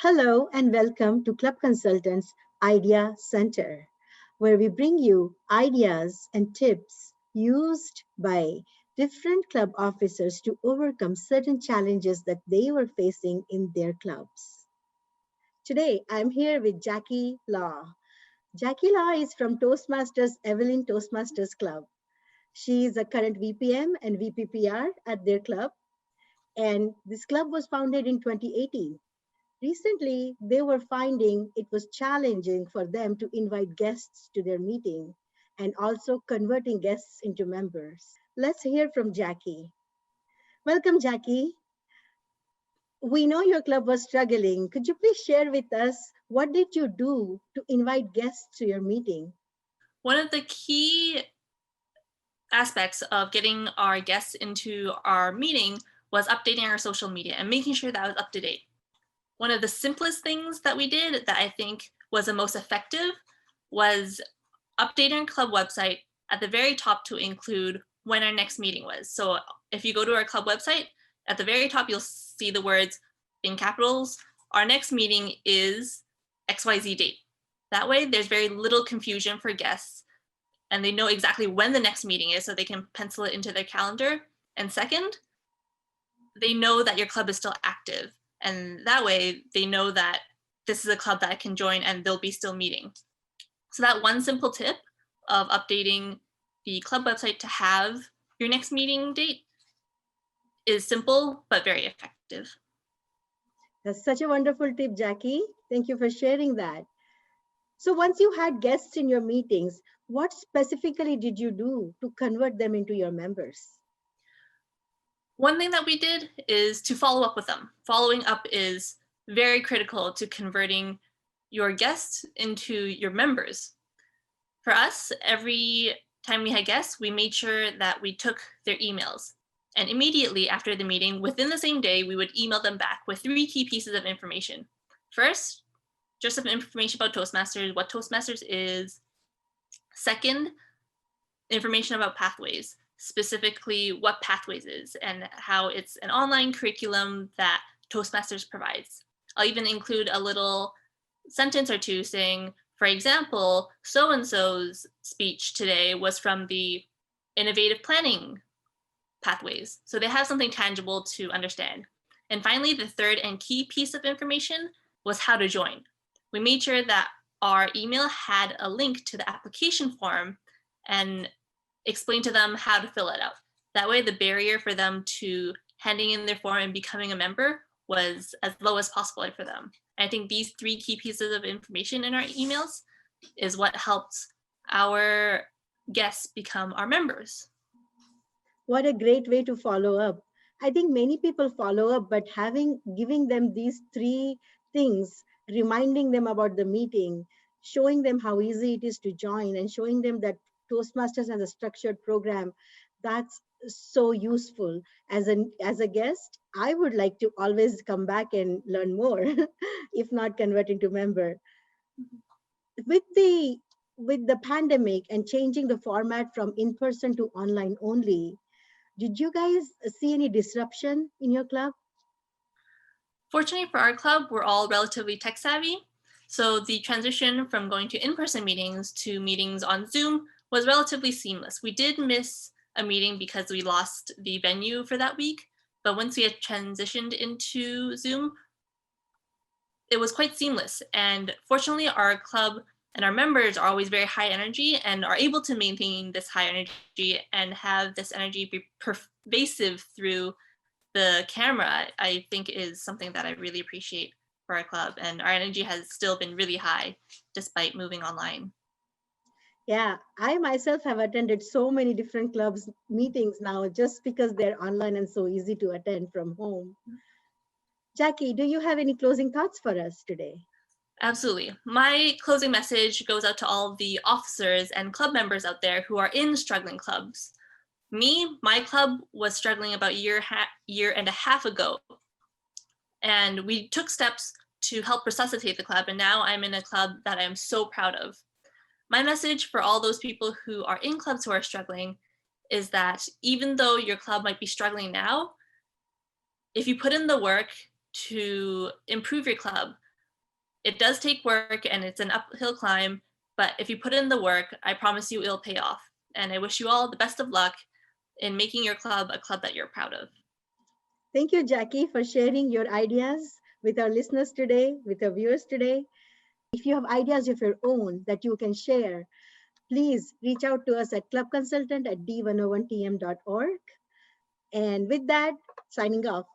Hello and welcome to Club Consultants Idea Center, where we bring you ideas and tips used by different club officers to overcome certain challenges that they were facing in their clubs. Today, I'm here with Jackie Law. Jackie Law is from Toastmasters Evelyn Toastmasters Club. She is a current VPM and VPPR at their club, and this club was founded in 2018. Recently, they were finding it was challenging for them to invite guests to their meeting and also converting guests into members. Let's hear from Jackie. Welcome, Jackie. We know your club was struggling. Could you please share with us what did you do to invite guests to your meeting? One of the key aspects of getting our guests into our meeting was updating our social media and making sure that was up to date. One of the simplest things that we did that I think was the most effective was updating our club website at the very top to include when our next meeting was. So if you go to our club website, at the very top, you'll see the words in capitals, our next meeting is XYZ date. That way, there's very little confusion for guests and they know exactly when the next meeting is so they can pencil it into their calendar. And second, they know that your club is still active. And that way they know that this is a club that I can join and they'll be still meeting. So that one simple tip of updating the club website to have your next meeting date is simple, but very effective. That's such a wonderful tip, Jackie. Thank you for sharing that. So once you had guests in your meetings, what specifically did you do to convert them into your members? One thing that we did is to follow up with them. Following up is very critical to converting your guests into your members. For us, every time we had guests, we made sure that we took their emails. And immediately after the meeting, within the same day, we would email them back with 3 key pieces of information. First, just some information about Toastmasters, what Toastmasters is. Second, information about Pathways, specifically what Pathways is and how it's an online curriculum that Toastmasters provides. I'll even include a little sentence or two saying, for example, so-and-so's speech today was from the Innovative Planning Pathways. So they have something tangible to understand. And finally, the third and key piece of information was how to join. We made sure that our email had a link to the application form and explained to them how to fill it out. That way, the barrier for them to handing in their form and becoming a member was as low as possible for them. And I think these 3 key pieces of information in our emails is what helps our guests become our members. What a great way to follow up. I think many people follow up, but giving them these 3 things, reminding them about the meeting, showing them how easy it is to join, and showing them that Toastmasters has a structured program, that's so useful. As a guest, I would like to always come back and learn more, if not convert into member. With the pandemic and changing the format from in-person to online only, did you guys see any disruption in your club? Fortunately for our club, we're all relatively tech savvy. So the transition from going to in-person meetings to meetings on Zoom was relatively seamless. We did miss a meeting because we lost the venue for that week, but once we had transitioned into Zoom, it was quite seamless. And fortunately, our club and our members are always very high energy and are able to maintain this high energy and have this energy be pervasive through the camera, I think is something that I really appreciate for our club. And our energy has still been really high despite moving online. Yeah, I myself have attended so many different clubs meetings now just because they're online and so easy to attend from home. Jackie, do you have any closing thoughts for us today? Absolutely. My closing message goes out to all the officers and club members out there who are in struggling clubs. My club was struggling about a year and a half ago. And we took steps to help resuscitate the club. And now I'm in a club that I am so proud of. My message for all those people who are in clubs who are struggling is that even though your club might be struggling now, if you put in the work to improve your club, it does take work and it's an uphill climb, but if you put in the work, I promise you it'll pay off. And I wish you all the best of luck in making your club a club that you're proud of. Thank you, Jackie, for sharing your ideas with our listeners today, with our viewers today. If you have ideas of your own that you can share, please reach out to us at clubconsultant@d101tm.org. And with that, signing off.